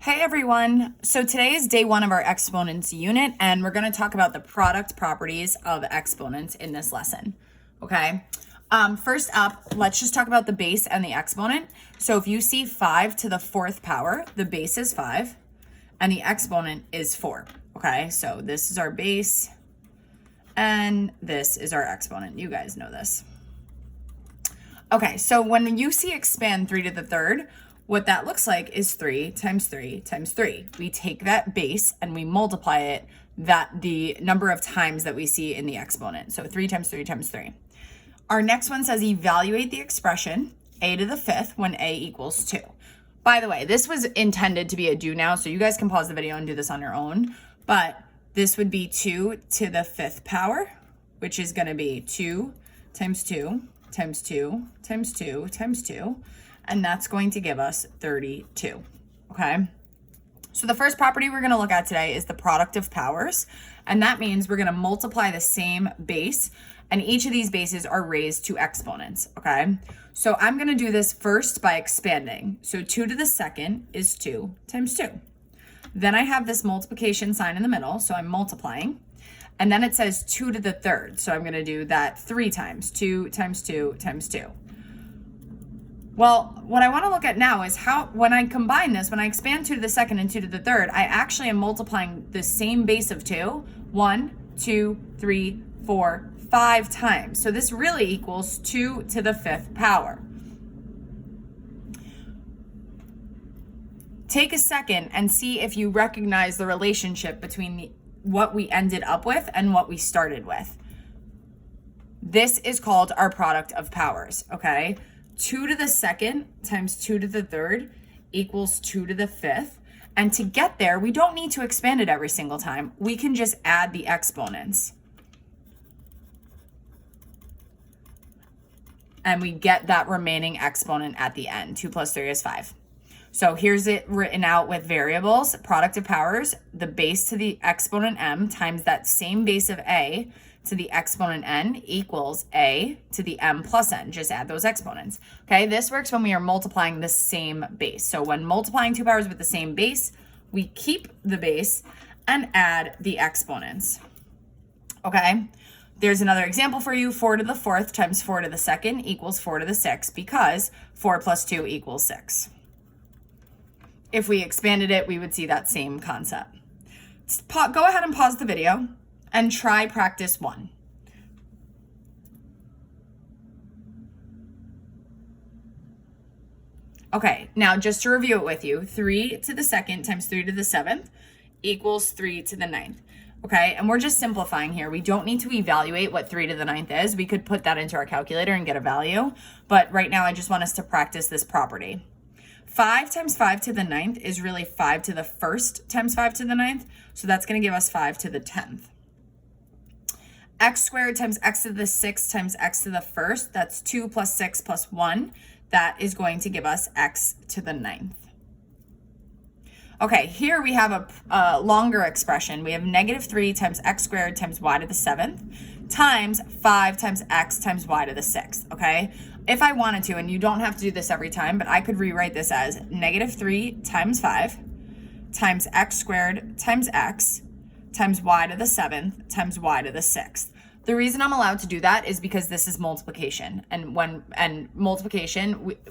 Hey everyone! So today is day one of our exponents unit, and we're going to talk about the product properties of exponents in this lesson. Okay. First up, let's just talk about the base and the exponent. So if you see 5 to the fourth power, the base is 5 and the exponent is 4. Okay, so this is our base and this is our exponent. You guys know this. Okay, so when you see expand 3 to the third, what that looks like is 3 times 3 times 3. We take that base and we multiply it the number of times that we see in the exponent. So 3 times 3 times 3. Our next one says evaluate the expression a to the fifth when a equals 2. By the way, this was intended to be a do now, so you guys can pause the video and do this on your own. But this would be 2 to the fifth power, which is going to be 2 times 2 times 2 times 2 times 2. And that's going to give us 32, okay? So the first property we're gonna look at today is the product of powers, and that means we're gonna multiply the same base, and each of these bases are raised to exponents, okay? So I'm gonna do this first by expanding. So 2 to the second is 2 times 2. Then I have this multiplication sign in the middle, so I'm multiplying. And then it says 2 to the third, so I'm gonna do that 3 times, 2 times 2 times 2. Well, what I want to look at now is how, when I combine this, when I expand 2 to the second and 2 to the third, I actually am multiplying the same base of 2, 1, 2, 3, 4, 5 times. So this really equals 2 to the fifth power. Take a second and see if you recognize the relationship between what we ended up with and what we started with. This is called our product of powers, okay? 2 to the second times 2 to the third equals 2 to the fifth. And to get there, we don't need to expand it every single time. We can just add the exponents. And we get that remaining exponent at the end. 2 plus 3 is 5. So here's it written out with variables. Product of powers, the base to the exponent m times that same base of a to the exponent n equals a to the m plus n. Just add those exponents. Okay, this works when we are multiplying the same base. So when multiplying two powers with the same base, we keep the base and add the exponents. Okay, there's another example for you. 4 to the fourth times 4 to the second equals 4 to the sixth because 4 plus 2 equals 6. If we expanded it, we would see that same concept. Go ahead and pause the video and try practice 1. Okay, now just to review it with you, 3 to the second times 3 to the seventh equals 3 to the ninth. Okay, and we're just simplifying here. We don't need to evaluate what 3 to the ninth is. We could put that into our calculator and get a value, but right now I just want us to practice this property. 5 times 5 to the ninth is really 5 to the first times 5 to the ninth, so that's going to give us 5 to the 10th. X squared times x to the sixth times x to the first, that's 2 plus 6 plus 1. That is going to give us x to the ninth. Okay, here we have a longer expression. We have negative 3 times x squared times y to the seventh times 5 times x times y to the sixth, okay? If I wanted to, and you don't have to do this every time, but I could rewrite this as negative 3 times 5 times x squared times x times y to the seventh times y to the sixth. The reason I'm allowed to do that is because this is multiplication.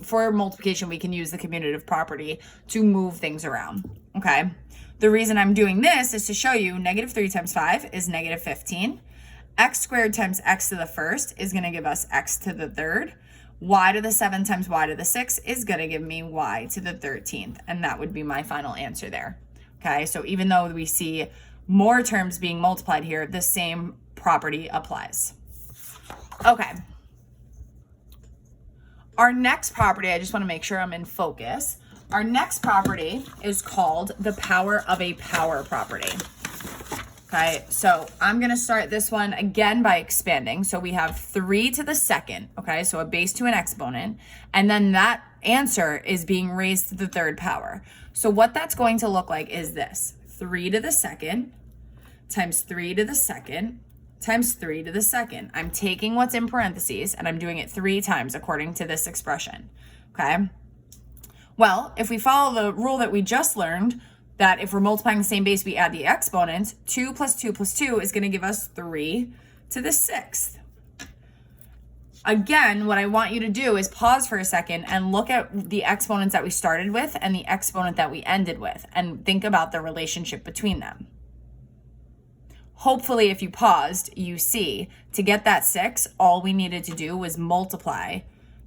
For multiplication, we can use the commutative property to move things around, okay? The reason I'm doing this is to show you negative 3 times 5 is negative 15. X squared times x to the first is going to give us x to the third. Y to the seventh times y to the sixth is going to give me y to the 13th. And that would be my final answer there. Okay, so even though we see more terms being multiplied here, the same property applies. Okay. Our next property, I just want to make sure I'm in focus. Our next property is called the power of a power property. Okay, so I'm going to start this one again by expanding. So we have 3 to the second, okay, so a base to an exponent, and then that answer is being raised to the third power. So what that's going to look like is this: 3 to the second times 3 to the second times 3 to the second. I'm taking what's in parentheses and I'm doing it 3 times according to this expression, okay? Well, if we follow the rule that we just learned, that if we're multiplying the same base, we add the exponents, 2 plus 2 plus 2 is going to give us 3 to the 6th. Again, what I want you to do is pause for a second and look at the exponents that we started with and the exponent that we ended with, and think about the relationship between them. Hopefully, if you paused, you see, to get that 6, all we needed to do was multiply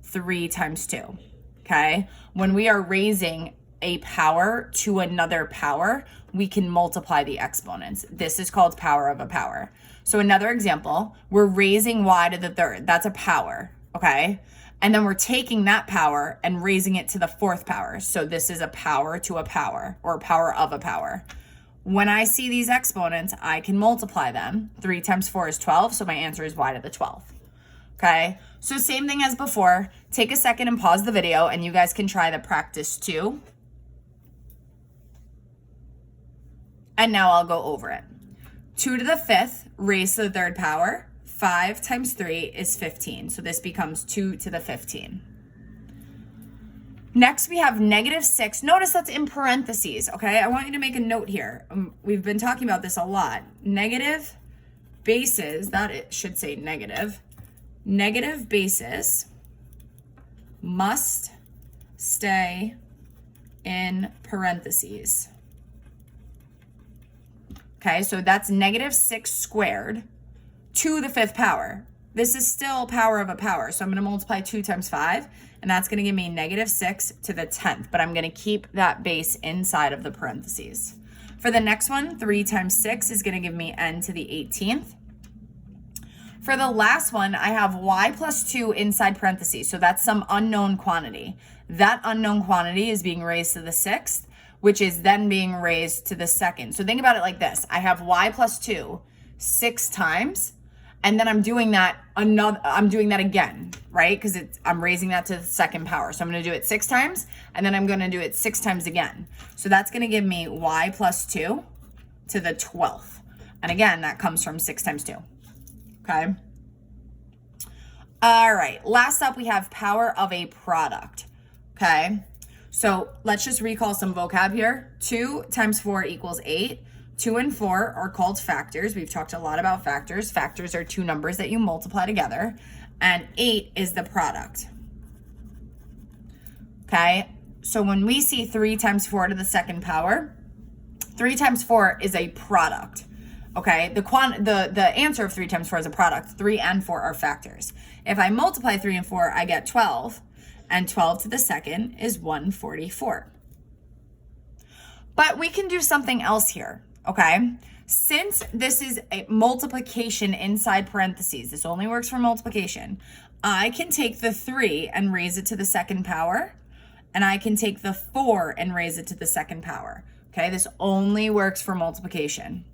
3 times 2, okay? When we are raising a power to another power, we can multiply the exponents. This is called power of a power. So another example, we're raising y to the 3rd. That's a power, okay? And then we're taking that power and raising it to the 4th power. So this is a power to a power, or power of a power. When I see these exponents, I can multiply them. 3 times 4 is 12, so my answer is y to the 12th. Okay, so same thing as before. Take a second and pause the video, and you guys can try the practice 2. And now I'll go over it. 2 to the 5th raised to the 3rd power. 5 times 3 is 15, so this becomes 2 to the 15. Next, we have -6. Notice that's in parentheses, okay? I want you to make a note here. We've been talking about this a lot. Negative bases, that it should say negative. Negative bases must stay in parentheses. Okay, so that's -6 squared to the 5th power. This is still power of a power, so I'm going to multiply 2 times 5, and that's going to give me -6 to the 10th, but I'm going to keep that base inside of the parentheses. For the next one, 3 times 6 is going to give me n to the 18th. For the last one, I have y plus 2 inside parentheses, so that's some unknown quantity. That unknown quantity is being raised to the 6th, which is then being raised to the 2nd. So think about it like this. I have y plus 2 6 times, and then I'm doing that again, right? Because I'm raising that to the 2nd power. So I'm going to do it 6 times, and then I'm going to do it 6 times again. So that's going to give me y plus 2 to the 12th. And again, that comes from 6 times 2. Okay? All right. Last up, we have power of a product. Okay? So let's just recall some vocab here. 2 times 4 equals 8. 2 and 4 are called factors. We've talked a lot about factors. Factors are two numbers that you multiply together. And 8 is the product. Okay? So when we see 3 times 4 to the 2nd power, 3 times 4 is a product. Okay? The answer of 3 times 4 is a product. 3 and 4 are factors. If I multiply 3 and 4, I get 12. And 12 to the 2nd is 144. But we can do something else here, okay? Since this is a multiplication inside parentheses, this only works for multiplication, I can take the 3 and raise it to the 2nd power, and I can take the 4 and raise it to the 2nd power, okay? This only works for multiplication.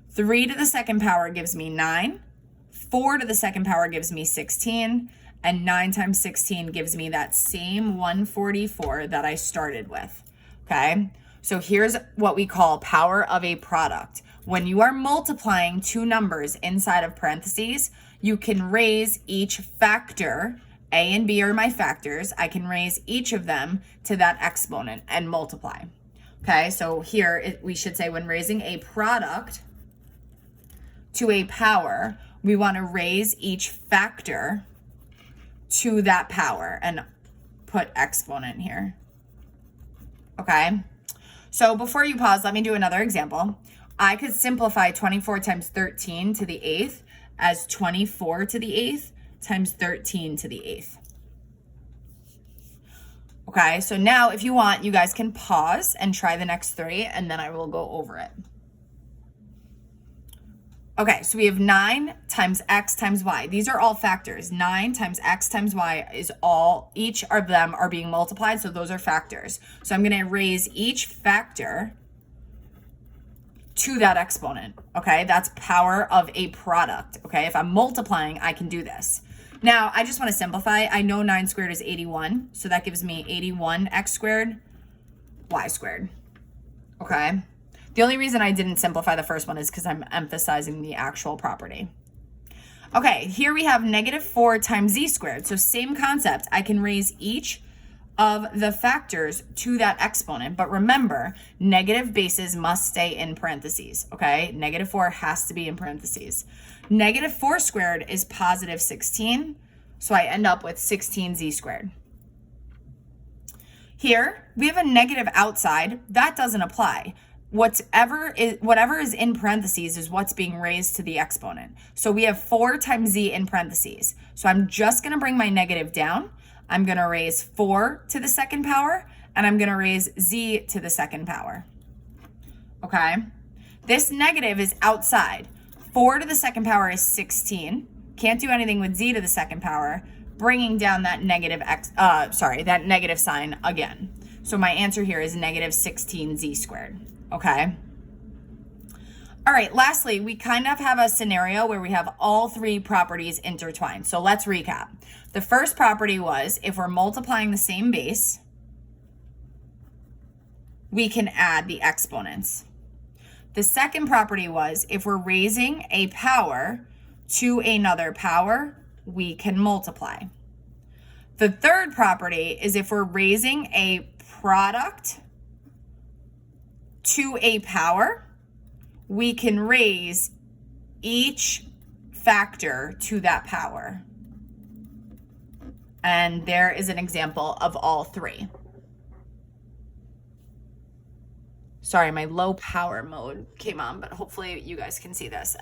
3 to the 2nd power gives me 9, 4 to the 2nd power gives me 16, and 9 times 16 gives me that same 144 that I started with, okay? So here's what we call power of a product. When you are multiplying two numbers inside of parentheses, you can raise each factor. A and B are my factors. I can raise each of them to that exponent and multiply. Okay, so here we should say when raising a product to a power, we want to raise each factor to that power and put exponent here. Okay, so before you pause, let me do another example. I could simplify 24 times 13 to the 8th as 24 to the 8th times 13 to the 8th. Okay, so now if you want, you guys can pause and try the next three, and then I will go over it. Okay, so we have 9 times x times y. These are all factors. 9 times x times y is all, each of them are being multiplied, so those are factors. So I'm going to raise each factor to that exponent, okay? That's power of a product, okay? If I'm multiplying, I can do this. Now, I just want to simplify. I know 9 squared is 81, so that gives me 81x squared, y squared, okay? The only reason I didn't simplify the first one is because I'm emphasizing the actual property. Okay, here we have -4 times z squared. So same concept. I can raise each of the factors to that exponent. But remember, negative bases must stay in parentheses, okay? Negative 4 has to be in parentheses. Negative 4 squared is positive 16, so I end up with 16z squared. Here, we have a negative outside. That doesn't apply. Whatever is in parentheses is what's being raised to the exponent. So we have 4 times z in parentheses. So I'm just going to bring my negative down. I'm going to raise 4 to the second power, and I'm going to raise z to the second power. Okay? This negative is outside. 4 to the second power is 16. Can't do anything with z to the second power, bringing down that that negative sign again. So my answer here is negative 16z squared. Okay? All right, lastly, we kind of have a scenario where we have all 3 properties intertwined. So let's recap. The first property was if we're multiplying the same base, we can add the exponents. The second property was if we're raising a power to another power, we can multiply. The third property is if we're raising a product to a power, we can raise each factor to that power. And there is an example of all 3. Sorry, my low power mode came on, but hopefully you guys can see this.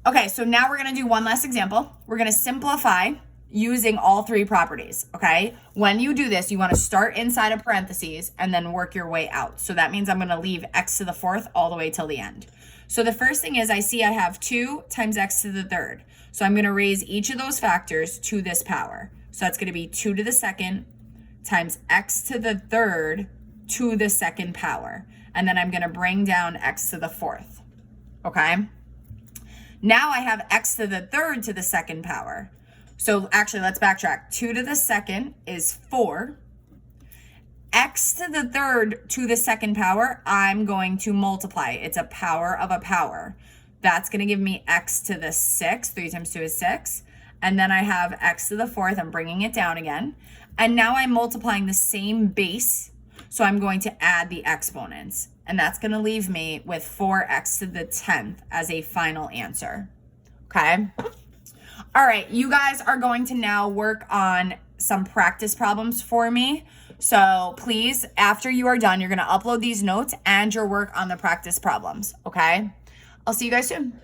Okay, so now we're going to do one last example. We're going to simplify using all 3 properties, okay? When you do this, you want to start inside of parentheses and then work your way out. So that means I'm going to leave x to the 4th all the way till the end. So the first thing is I see I have 2 times x to the 3rd. So I'm going to raise each of those factors to this power. So that's going to be 2 to the 2nd times x to the 3rd to the 2nd power. And then I'm going to bring down x to the 4th, okay? Now I have x to the 3rd to the 2nd power. So actually, let's backtrack. 2 to the 2nd is 4. X to the 3rd to the 2nd power, I'm going to multiply. It's a power of a power. That's going to give me x to the 6th. 3 times 2 is 6. And then I have x to the 4th. I'm bringing it down again. And now I'm multiplying the same base. So I'm going to add the exponents. And that's going to leave me with 4x to the 10th as a final answer. Okay? All right, you guys are going to now work on some practice problems for me. So please, after you are done, you're going to upload these notes and your work on the practice problems. Okay? I'll see you guys soon.